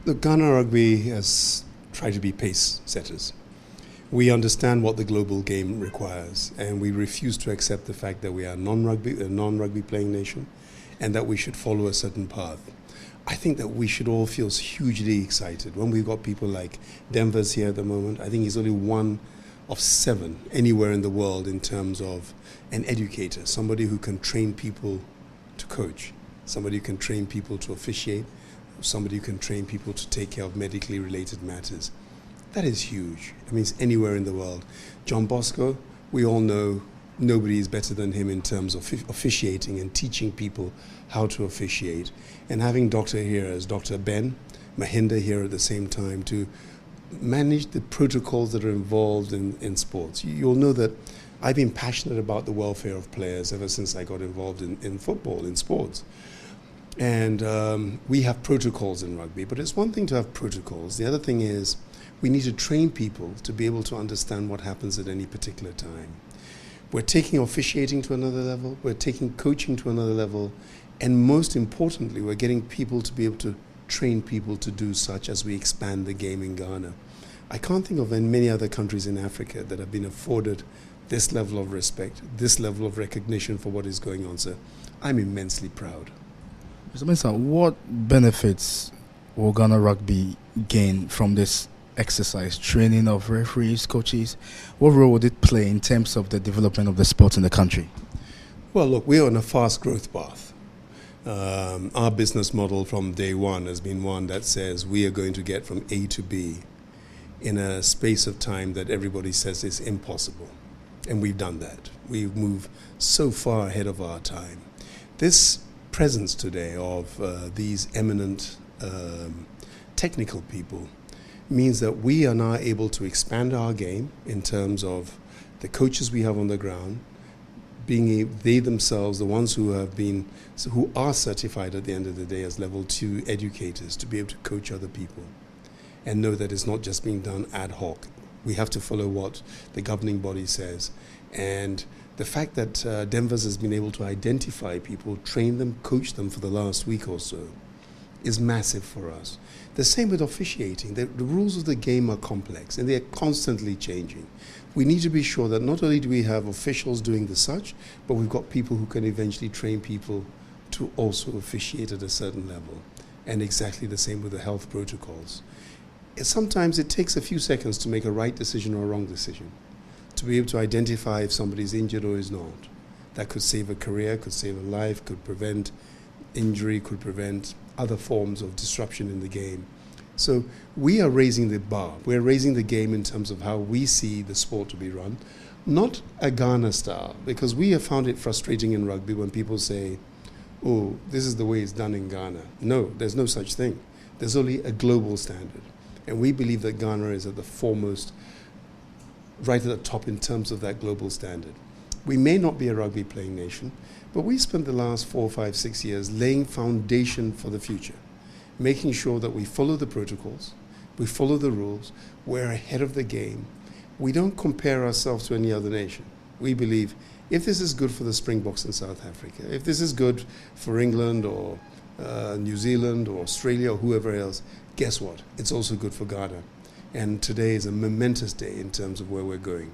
Look, Ghana Rugby has tried to be pace setters. We understand what the global game requires, and we refuse to accept the fact that we are a non-rugby playing nation, and that we should follow a certain path. I think that we should all feel hugely excited when we've got people like Denver's here at the moment. I think he's only one of 7 anywhere in the world in terms of an educator, somebody who can train people to coach, somebody who can train people to officiate, somebody who can train people to take care of medically related matters. That is huge. I mean, it's anywhere in the world. Johnbosco, we all know nobody is better than him in terms of officiating and teaching people how to officiate. And having Dr. here as Dr. Ben Mahinda here at the same time to manage the protocols that are involved in sports. You'll know that I've been passionate about the welfare of players ever since I got involved in football, in sports. And we have protocols in rugby, but it's one thing to have protocols. The other thing is we need to train people to be able to understand what happens at any particular time. We're taking officiating to another level, we're taking coaching to another level, and most importantly, we're getting people to be able to train people to do such as we expand the game in Ghana. I can't think of many other countries in Africa that have been afforded this level of respect, this level of recognition for what is going on. So I'm immensely proud. Mr. Mensah, what benefits will Ghana Rugby gain from this exercise, training of referees, coaches? What role would it play in terms of the development of the sport in the country? Well, look, we're on a fast growth path. Our business model from day one has been one that says we are going to get from A to B in a space of time that everybody says is impossible. And we've done that. We've moved so far ahead of our time. This presence today of these eminent technical people means that we are now able to expand our game in terms of the coaches we have on the ground, being they themselves, the ones who are certified at the end of the day as level 2 educators, to be able to coach other people and know that it's not just being done ad hoc. We have to follow what the governing body says. And the fact that Denver's has been able to identify people, train them, coach them for the last week or so is massive for us. The same with officiating. The rules of the game are complex and they're constantly changing. We need to be sure that not only do we have officials doing the such, but we've got people who can eventually train people to also officiate at a certain level. And exactly the same with the health protocols. Sometimes it takes a few seconds to make a right decision or a wrong decision, to be able to identify if somebody's injured or is not. That could save a career, could save a life, could prevent injury, could prevent other forms of disruption in the game. So we are raising the bar. We're raising the game in terms of how we see the sport to be run. Not a Ghana style, because we have found it frustrating in rugby when people say, oh, this is the way it's done in Ghana. No, there's no such thing. There's only a global standard. And we believe that Ghana is at the foremost, right at the top in terms of that global standard. We may not be a rugby playing nation, but we spent the last 4, 5, 6 years laying foundation for the future, making sure that we follow the protocols, we follow the rules, we're ahead of the game. We don't compare ourselves to any other nation. We believe if this is good for the Springboks in South Africa, if this is good for England or New Zealand or Australia or whoever else, guess what? It's also good for Ghana. And today is a momentous day in terms of where we're going.